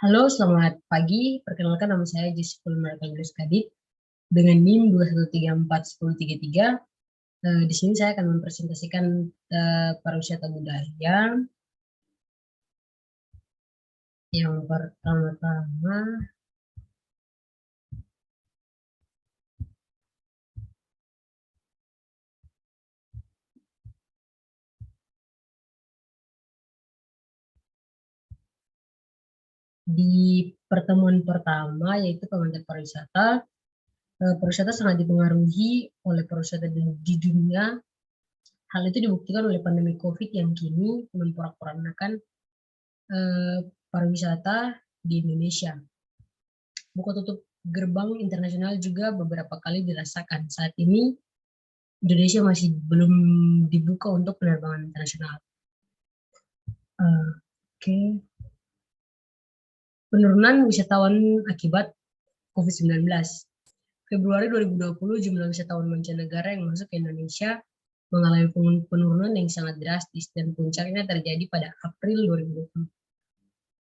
Halo, selamat pagi. Perkenalkan nama saya Jessica Markalus Kadit dengan NIM 2134133. Di sini saya akan mempresentasikan pariwisata budaya. Yang pertama-tama di pertemuan pertama yaitu pengantar pariwisata. Pariwisata sangat dipengaruhi oleh pariwisata di dunia. Hal itu dibuktikan oleh pandemi COVID yang kini memporak-porandakan pariwisata di Indonesia. Buka tutup gerbang internasional juga beberapa kali dirasakan. Saat ini Indonesia masih belum dibuka untuk penerbangan internasional. Oke. Penurunan wisatawan akibat COVID-19. Februari 2020 jumlah wisatawan mancanegara yang masuk ke Indonesia mengalami penurunan yang sangat drastis dan puncaknya terjadi pada April 2020.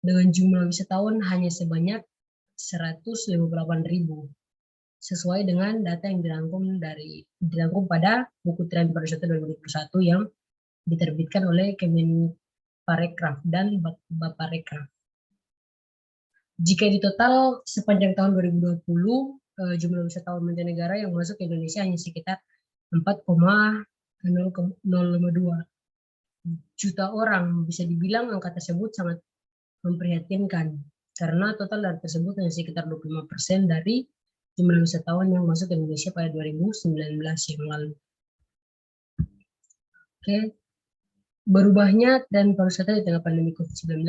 Dengan jumlah wisatawan hanya sebanyak 158.000. Sesuai dengan data yang dirangkum pada buku tren pariwisata 2021 yang diterbitkan oleh Kemenparekraf dan Baparekraf. Jika di total sepanjang tahun 2020 jumlah wisatawan mancanegara yang masuk ke Indonesia hanya sekitar 4,052 juta orang. Bisa dibilang angka tersebut sangat memprihatinkan karena total dari tersebut hanya sekitar 25% dari jumlah wisatawan yang masuk ke Indonesia pada 2019 yang lalu. Oke. Berubahnya tren pariwisata di tengah pandemi COVID-19.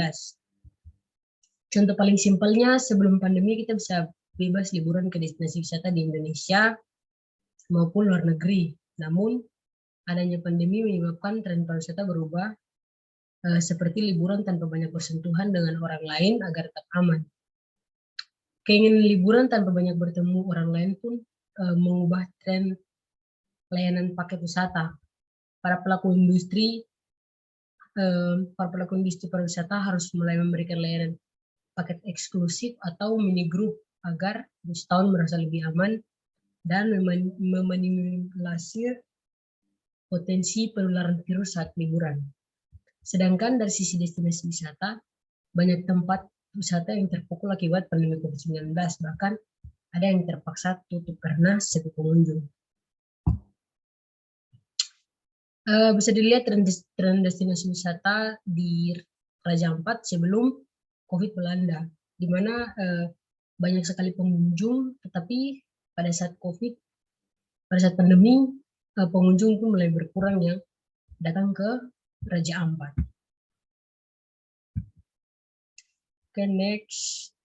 Contoh paling simpelnya, sebelum pandemi kita bisa bebas liburan ke destinasi wisata di Indonesia maupun luar negeri. Namun, adanya pandemi menyebabkan tren pariwisata berubah seperti liburan tanpa banyak bersentuhan dengan orang lain agar tetap aman. Keinginan liburan tanpa banyak bertemu orang lain pun mengubah tren layanan paket wisata. Para pelaku industri pariwisata harus mulai memberikan layanan paket eksklusif atau mini group agar wisatawan merasa lebih aman dan meminimalisir potensi penularan virus saat liburan. Sedangkan dari sisi destinasi wisata, banyak tempat wisata yang terpukul akibat pandemi COVID-19, bahkan ada yang terpaksa tutup karena sepi pengunjung. Bisa dilihat tren destinasi wisata di Raja Ampat sebelum COVID melanda, di mana banyak sekali pengunjung, tetapi pada saat pandemi, pengunjung pun mulai berkurang yang datang ke Raja Ampat. Oke, next.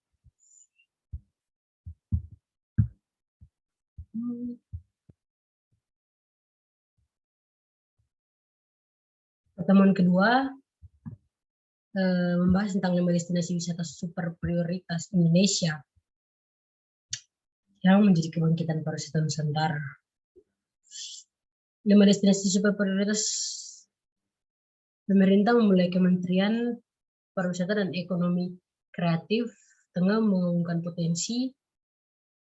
Pertemuan kedua membahas tentang 5 destinasi wisata super prioritas Indonesia yang menjadi kebangkitan pariwisata Nusantara. 5 destinasi super prioritas pemerintah memulai Kementerian Pariwisata dan Ekonomi Kreatif tengah mengumumkan potensi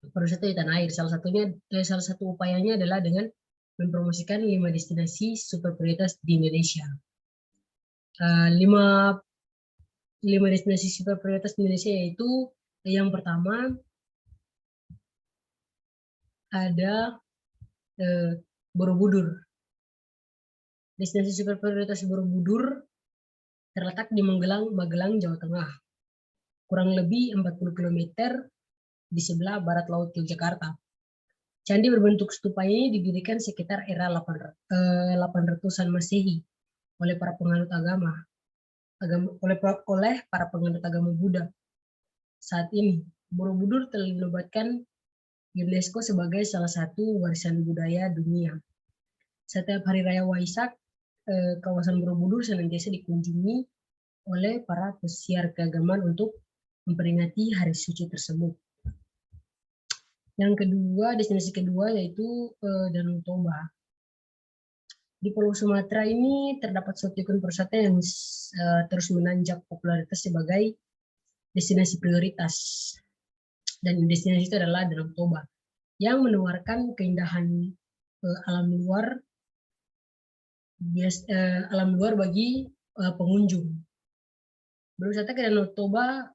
pariwisata di tanah air. Salah satu upayanya adalah dengan mempromosikan 5 destinasi super prioritas di Indonesia. 5 destinasi super prioritas di Indonesia yaitu yang pertama ada Borobudur. Destinasi super prioritas Borobudur terletak di Magelang, Jawa Tengah. Kurang lebih 40 km di sebelah barat laut Yogyakarta. Candi berbentuk stupa ini didirikan sekitar era 800-an Masehi oleh para penganut agama Buddha. Saat ini, Borobudur telah dinobatkan UNESCO sebagai salah satu warisan budaya dunia. Setiap hari raya Waisak, kawasan Borobudur senantiasa dikunjungi oleh para pesiar keagamaan untuk memperingati hari suci tersebut. Destinasi kedua yaitu Danau Toba. Di Pulau Sumatera ini terdapat suatu ikon pariwisata yang terus menanjak popularitas sebagai destinasi prioritas. Dan destinasi itu adalah Danau Toba yang menawarkan keindahan alam luar bagi pengunjung. Berwisata ke Danau Toba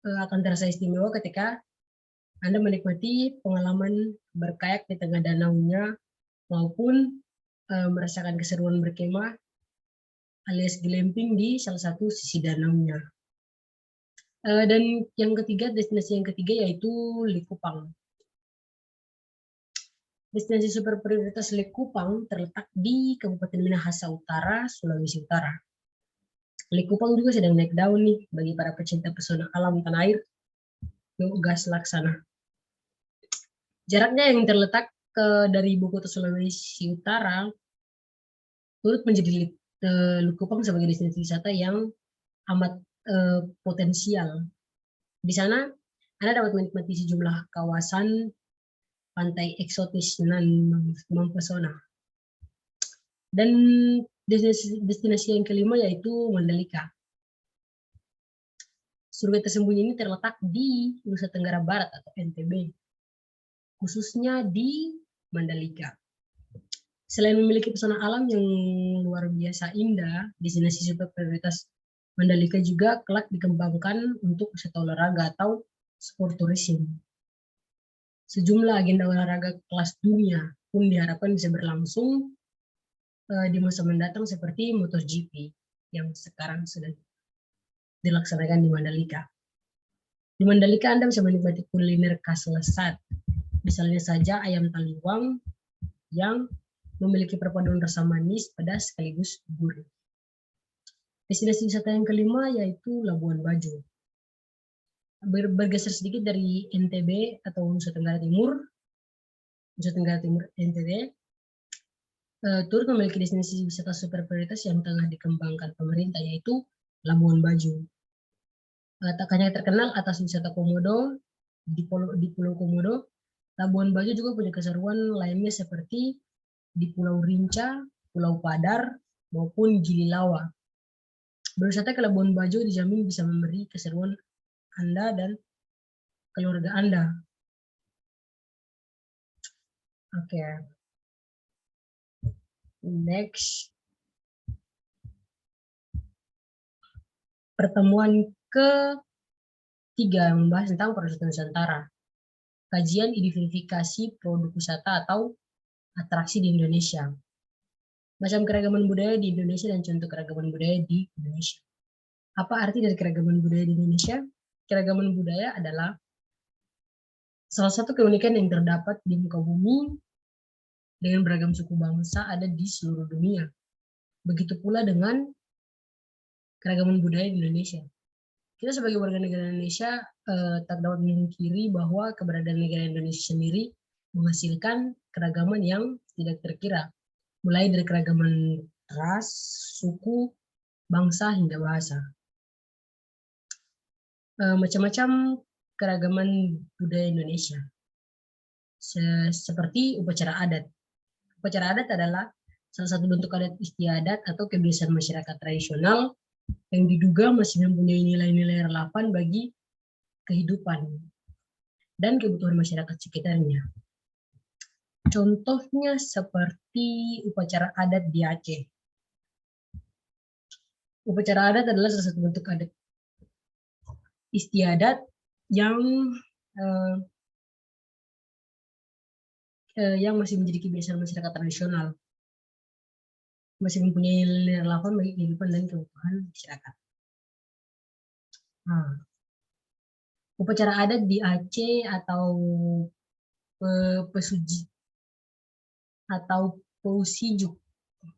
akan terasa istimewa ketika Anda menikmati pengalaman berkayak di tengah danaunya maupun merasakan keseruan berkemah alias glamping di salah satu sisi danaunya. Dan destinasi yang ketiga yaitu Likupang. Destinasi super prioritas Likupang terletak di Kabupaten Minahasa Utara, Sulawesi Utara. Likupang juga sedang naik daun nih bagi para pecinta pesona alam tanah air. Yuk gas laksana. Jaraknya yang terletak dari ibu kota Sulawesi Utara turut menjadi Likupang sebagai destinasi wisata yang amat potensial. Di sana Anda dapat menikmati sejumlah kawasan pantai eksotis dan mempesona. Dan destinasi yang kelima yaitu Mandalika. Surga tersembunyi ini terletak di Nusa Tenggara Barat atau NTB, khususnya di Mandalika. Selain memiliki pesona alam yang luar biasa indah, destinasi super prioritas Mandalika juga kelak dikembangkan untuk wisata olahraga atau sport tourism. Sejumlah agenda olahraga kelas dunia pun diharapkan bisa berlangsung di masa mendatang seperti MotoGP yang sekarang sedang dilaksanakan di Mandalika. Di Mandalika Anda bisa menikmati kuliner khas Lesat, misalnya saja ayam taliwang yang memiliki perpaduan rasa manis, pedas, sekaligus gurih. Destinasi wisata yang kelima yaitu Labuan Bajo. Bergeser sedikit dari NTB atau Nusa Tenggara Timur NTB, turut memiliki destinasi wisata super prioritas yang tengah dikembangkan pemerintah yaitu Labuan Bajo. Tak hanya terkenal atas wisata komodo di Pulau Komodo, Labuan Bajo juga punya keseruan lainnya seperti di Pulau Rinca, Pulau Padar, maupun Gili Lawa. Berwisata ke Labuan Bajo dijamin bisa memberi keseruan Anda dan keluarga Anda. Oke. Next. Pertemuan ketiga membahas tentang pariwisata Nusantara. Kajian identifikasi produk wisata atau atraksi di Indonesia. Macam keragaman budaya di Indonesia dan contoh keragaman budaya di Indonesia. Apa arti dari keragaman budaya di Indonesia? Keragaman budaya adalah salah satu keunikan yang terdapat di muka bumi dengan beragam suku bangsa ada di seluruh dunia. Begitu pula dengan keragaman budaya di Indonesia. Kita sebagai warga negara Indonesia tak dapat memungkiri bahwa keberadaan negara Indonesia sendiri menghasilkan keragaman yang tidak terkira, mulai dari keragaman ras, suku, bangsa, hingga bahasa. Macam-macam keragaman budaya Indonesia, seperti upacara adat. Upacara adat adalah salah satu bentuk adat istiadat atau kebiasaan masyarakat tradisional yang diduga masih mempunyai nilai-nilai relevan bagi kehidupan dan kebutuhan masyarakat sekitarnya. Contohnya seperti upacara adat di Aceh. Upacara adat adalah salah satu bentuk adat istiadat yang masih menjadi kebiasaan masyarakat tradisional, masih mempunyai nilai relevan bagi kehidupan dan kebutuhan masyarakat. Nah, upacara adat di Aceh atau Pesuji atau Pausijuk.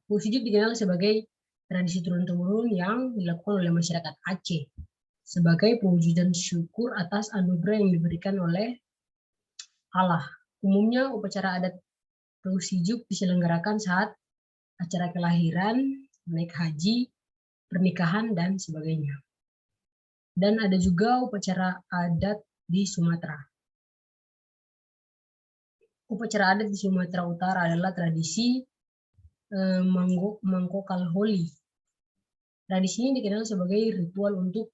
Pausijuk dikenal sebagai tradisi turun-temurun yang dilakukan oleh masyarakat Aceh sebagai pewujudan syukur atas anugerah yang diberikan oleh Allah. Umumnya upacara adat Pausijuk diselenggarakan saat acara kelahiran, naik haji, pernikahan, dan sebagainya. Dan ada juga upacara adat di Sumatera. Upacara adat di Sumatera Utara adalah tradisi Mangkokal Holi. Tradisi ini dikenal sebagai ritual untuk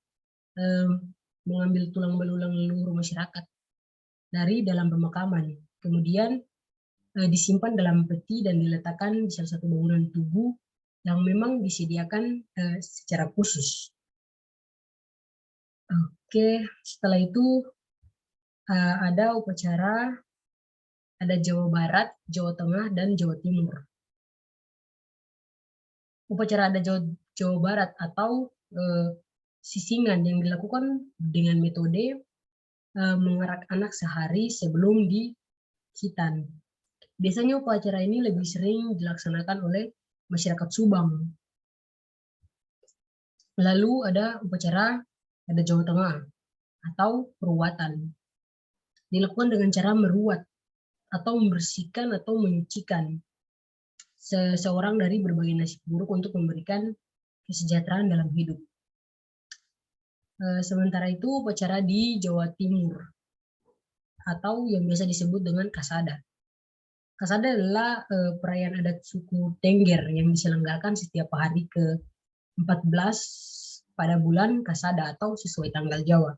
mengambil tulang belulang leluhur masyarakat dari dalam pemakaman. Kemudian disimpan dalam peti dan diletakkan di salah satu bangunan tugu yang memang disediakan secara khusus. Oke, setelah itu ada upacara, ada Jawa Barat, Jawa Tengah, dan Jawa Timur. Upacara adat Jawa Barat atau sisingan yang dilakukan dengan metode mengarak anak sehari sebelum dihitan. Biasanya upacara ini lebih sering dilaksanakan oleh masyarakat Subang. Lalu ada upacara adat Jawa Tengah atau peruwatan. Dilakukan dengan cara meruat atau membersihkan atau menyucikan seseorang dari berbagai nasib buruk untuk memberikan kesejahteraan dalam hidup. Sementara itu upacara di Jawa Timur atau yang biasa disebut dengan Kasada. Kasada adalah perayaan adat suku Tengger yang diselenggarakan setiap hari ke-14 pada bulan Kasada atau sesuai tanggal Jawa.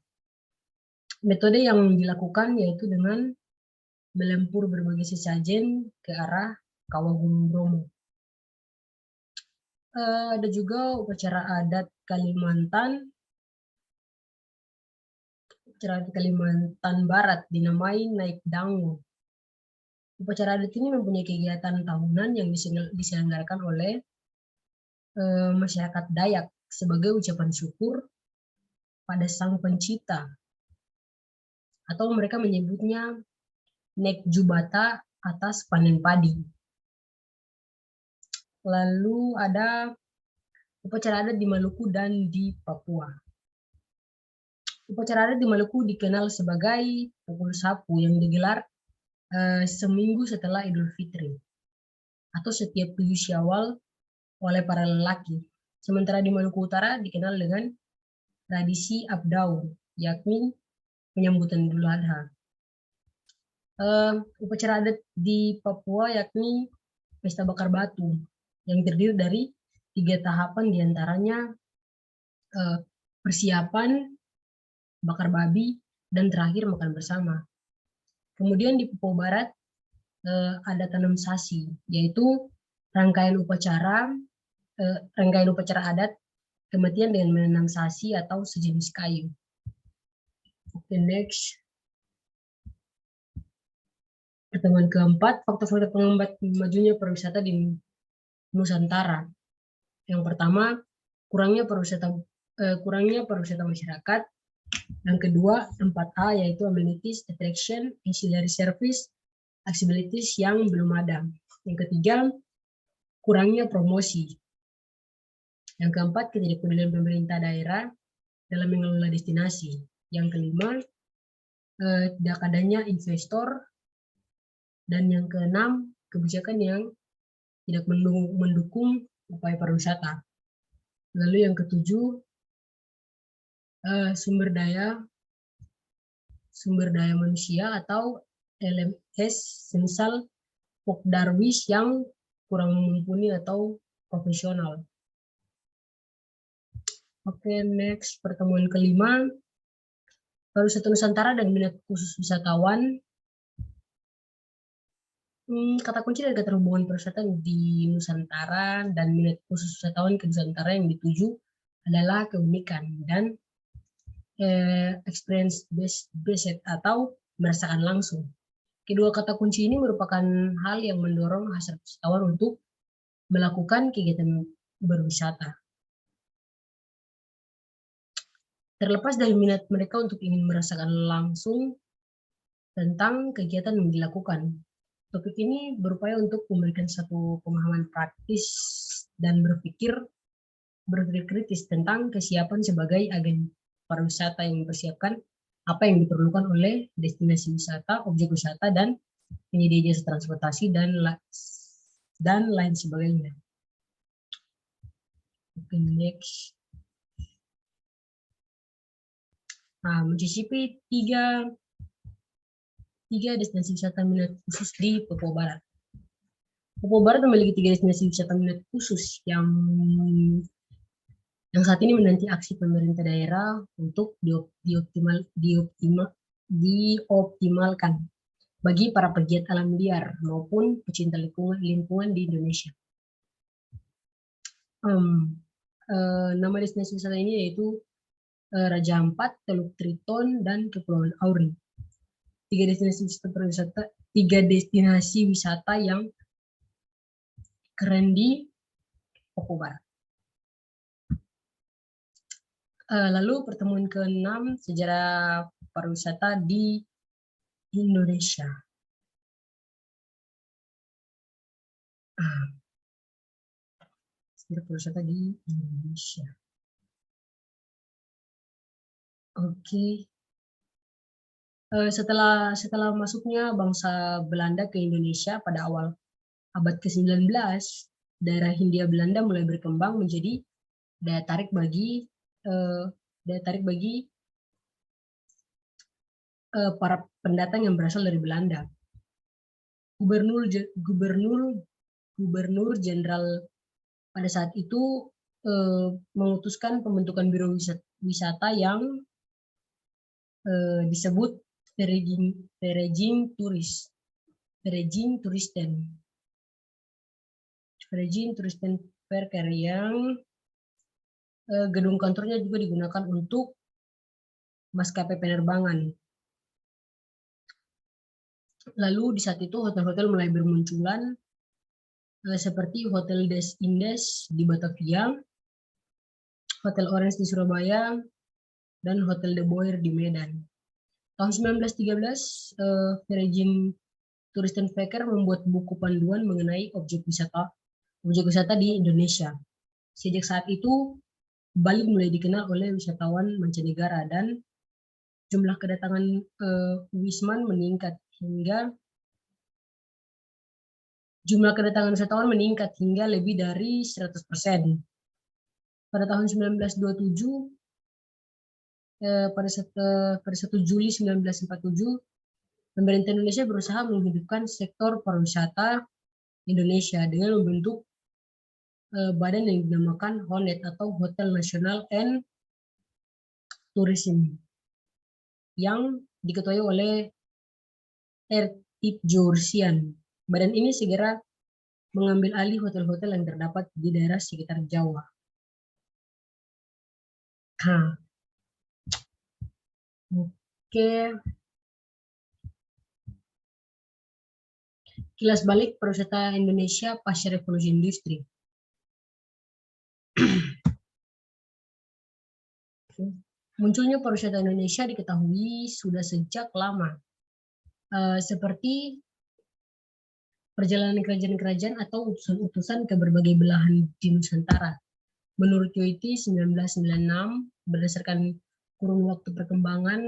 Metode yang dilakukan yaitu dengan melempur berbagai sesajen ke arah kawah Gunung Bromo. Ada juga upacara adat Kalimantan, upacara Kalimantan Barat dinamai Naik Dangu. Upacara adat ini mempunyai kegiatan tahunan yang diselenggarakan oleh masyarakat Dayak sebagai ucapan syukur pada Sang Pencipta, atau mereka menyebutnya Nek Jubata atas panen padi. Lalu ada upacara adat di Maluku dan di Papua. Upacara adat di Maluku dikenal sebagai pukul sapu yang digelar seminggu setelah Idul Fitri atau setiap 7 Syawal oleh para lelaki. Sementara di Maluku Utara dikenal dengan tradisi Abdau, yakni penyambutan Idul Adha. Upacara adat di Papua yakni pesta bakar batu yang terdiri dari 3 tahapan, diantaranya persiapan, bakar babi, dan terakhir makan bersama. Kemudian di Papua Barat ada tanam sasi, yaitu rangkaian upacara adat kematian dengan menanam sasi atau sejenis kayu. Oke, next. Pertemuan keempat, faktor-faktor penghambat majunya pariwisata di Nusantara. Yang pertama, kurangnya pariwisata masyarakat. Yang kedua, 4A, yaitu amenities, attraction, ancillary service, accessibilities yang belum ada. Yang ketiga, kurangnya promosi. Yang keempat, ketidakpedulian pemerintah daerah dalam mengelola destinasi. Yang kelima, tidak adanya investor. Dan yang keenam, kebijakan yang tidak mendukung upaya pariwisata. Lalu yang ketujuh, sumber daya manusia atau LMS, semisal Pokdarwis yang kurang mumpuni atau profesional. Oke, next, pertemuan kelima, pariwisata Nusantara dan minat khusus wisatawan. Kata kunci dari keterhubungan pariwisata di Nusantara dan minat khusus wisatawan ke Nusantara yang dituju adalah keunikan dan experience based atau merasakan langsung. Kedua kata kunci ini merupakan hal yang mendorong hasrat wisatawan untuk melakukan kegiatan berwisata. Terlepas dari minat mereka untuk ingin merasakan langsung tentang kegiatan yang dilakukan, topik ini berupaya untuk memberikan satu pemahaman praktis dan berpikir kritis tentang kesiapan sebagai agen pariwisata yang mempersiapkan apa yang diperlukan oleh destinasi wisata, objek wisata, dan penyedia jasa transportasi dan lain sebagainya. Oke, next. Nah, mencicipi tiga destinasi wisata minat khusus di Papua Barat. Papua Barat memiliki 3 destinasi wisata minat khusus yang yang saat ini menanti aksi pemerintah daerah untuk dioptimalkan bagi para pegiat alam liar maupun pecinta lingkungan di Indonesia. Nama destinasi wisata ini yaitu Raja Ampat, Teluk Triton, dan Kepulauan Auri. Tiga destinasi wisata yang keren di Papua Barat. Lalu pertemuan ke-6, sejarah pariwisata di Indonesia. Sejarah pariwisata di Indonesia. Oke. Setelah masuknya bangsa Belanda ke Indonesia pada awal abad ke-19, daerah Hindia Belanda mulai berkembang menjadi daya tarik bagi para pendatang yang berasal dari Belanda. Gubernur Jenderal pada saat itu memutuskan pembentukan biro wisata yang disebut Vereniging Toeristenverkeer yang gedung kantornya juga digunakan untuk maskapai penerbangan. Lalu di saat itu hotel-hotel mulai bermunculan seperti Hotel Des Indes di Batavia, Hotel Orange di Surabaya, dan Hotel De Boer di Medan. Tahun 1913, Vereniging Toeristenverkeer membuat buku panduan mengenai objek wisata di Indonesia. Sejak saat itu, Bali mulai dikenal oleh wisatawan mancanegara dan jumlah kedatangan wisatawan meningkat hingga lebih dari 100%. Pada tahun 1927, pada 1 Juli 1947, pemerintah Indonesia berusaha menghidupkan sektor pariwisata Indonesia dengan membentuk badan yang dinamakan HONET atau Hotel National and Tourism yang diketuai oleh Ertip Jorsian. Badan ini segera mengambil alih hotel-hotel yang terdapat di daerah sekitar Jawa. Oke. Kilas balik pariwisata Indonesia pasca revolusi industri. Munculnya pariwisata Indonesia diketahui sudah sejak lama, seperti perjalanan kerajaan-kerajaan atau utusan-utusan ke berbagai belahan di Nusantara. Menurut Yoiti 1996, berdasarkan kurun waktu perkembangan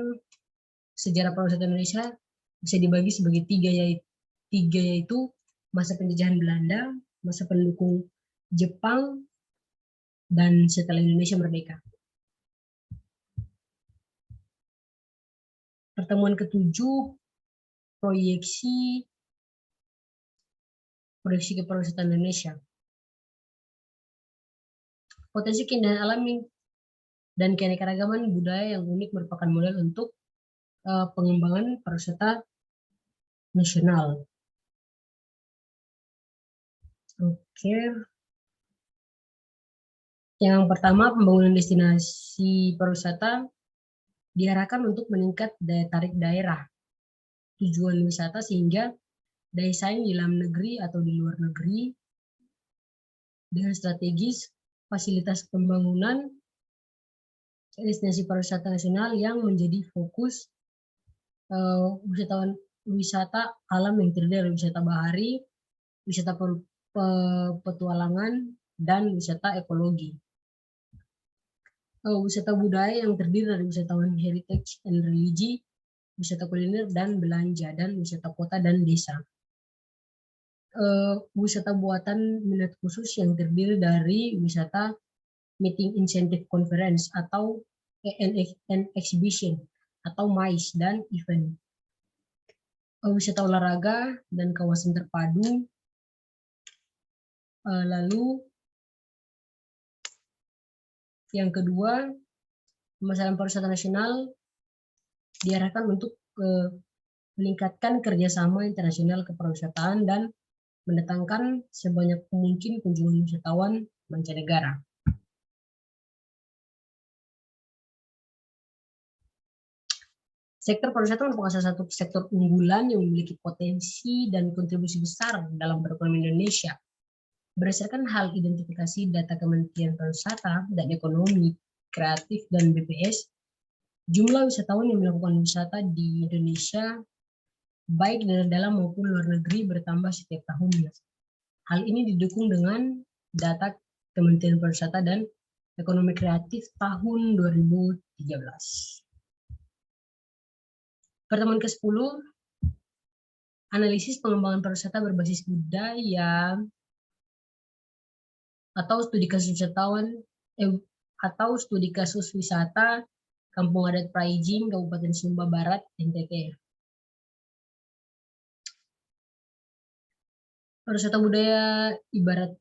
sejarah pariwisata Indonesia bisa dibagi sebagai tiga, yaitu masa penjajahan Belanda, masa pendukung Jepang, dan setelah Indonesia merdeka. Pertemuan ke-7, proyeksi kepariwisataan Indonesia. Potensi keindahan alami dan keanekaragaman budaya yang unik merupakan modal untuk pengembangan pariwisata nasional. Oke. Yang pertama, pembangunan destinasi pariwisata diarahkan untuk meningkat daya tarik daerah tujuan wisata sehingga daya saing di dalam negeri atau di luar negeri dengan strategis fasilitas pembangunan destinasi pariwisata nasional yang menjadi fokus wisata alam yang terdiri dari wisata bahari, wisata petualangan, dan wisata ekologi. Wisata budaya yang terdiri dari wisatawan heritage and religi, wisata kuliner dan belanja, dan wisata kota dan desa. Wisata buatan minat khusus yang terdiri dari wisata meeting incentive conference atau and exhibition atau MICE dan event. Wisata olahraga dan kawasan terpadu. Lalu Yang kedua, pemasaran pariwisata nasional diarahkan untuk meningkatkan kerjasama internasional kepariwisataan dan mendatangkan sebanyak mungkin kunjungan wisatawan mancanegara. Sektor pariwisata merupakan salah satu sektor unggulan yang memiliki potensi dan kontribusi besar dalam perekonomian Indonesia. Berdasarkan hal identifikasi data Kementerian Pariwisata dan Ekonomi Kreatif dan BPS, jumlah wisatawan yang melakukan wisata di Indonesia baik dari dalam maupun luar negeri bertambah setiap tahunnya. Hal ini didukung dengan data Kementerian Pariwisata dan Ekonomi Kreatif tahun 2013. Pertemuan ke-10, analisis pengembangan pariwisata berbasis budaya atau studi kasus wisatawan atau studi kasus wisata Kampung Adat Praijing, Kabupaten Sumba Barat, NTT. Pariwisata budaya ibarat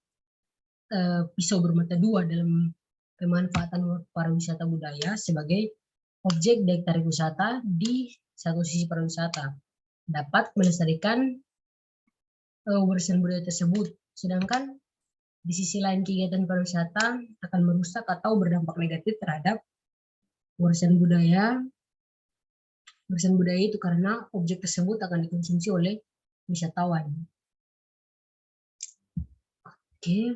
pisau bermata dua dalam pemanfaatan pariwisata budaya sebagai objek daya tarik wisata di satu sisi pariwisata dapat melestarikan warisan budaya tersebut, sedangkan di sisi lain kegiatan pariwisata akan merusak atau berdampak negatif terhadap warisan budaya. Warisan budaya itu karena objek tersebut akan dikonsumsi oleh wisatawan. Oke.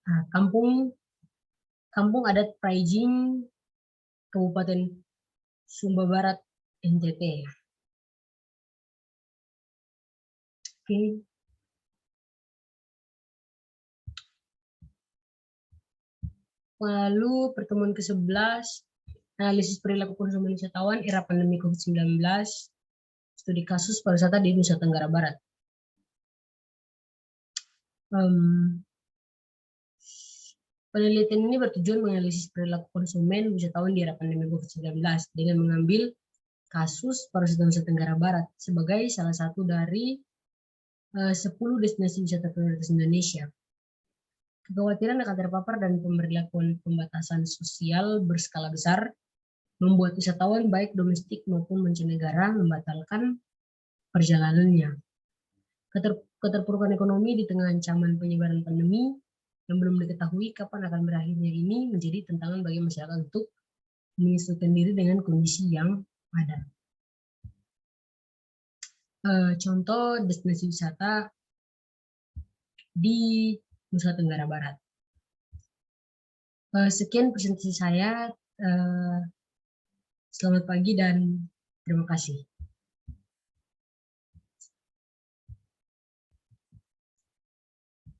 Nah, Kampung Adat Praijing, Kabupaten Sumba Barat, NTT. Oke. Lalu pertemuan ke-11, analisis perilaku konsumen wisatawan era pandemi COVID-19, studi kasus pariwisata di Nusa Tenggara Barat. Penelitian ini bertujuan menganalisis perilaku konsumen wisatawan di era pandemi COVID-19 dengan mengambil kasus pariwisata Nusa Tenggara Barat sebagai salah satu dari 10 destinasi wisata prioritas Indonesia. Kekhawatiran akan terpapar dan pemberlakuan pembatasan sosial berskala besar membuat wisatawan baik domestik maupun mancanegara membatalkan perjalanannya. Keterpurukan ekonomi di tengah ancaman penyebaran pandemi yang belum diketahui kapan akan berakhirnya ini menjadi tantangan bagi masyarakat untuk menyesuaikan diri dengan kondisi yang ada. Contoh destinasi wisata di Nusa Tenggara Barat. Sekian presentasi saya. Selamat pagi dan terima kasih.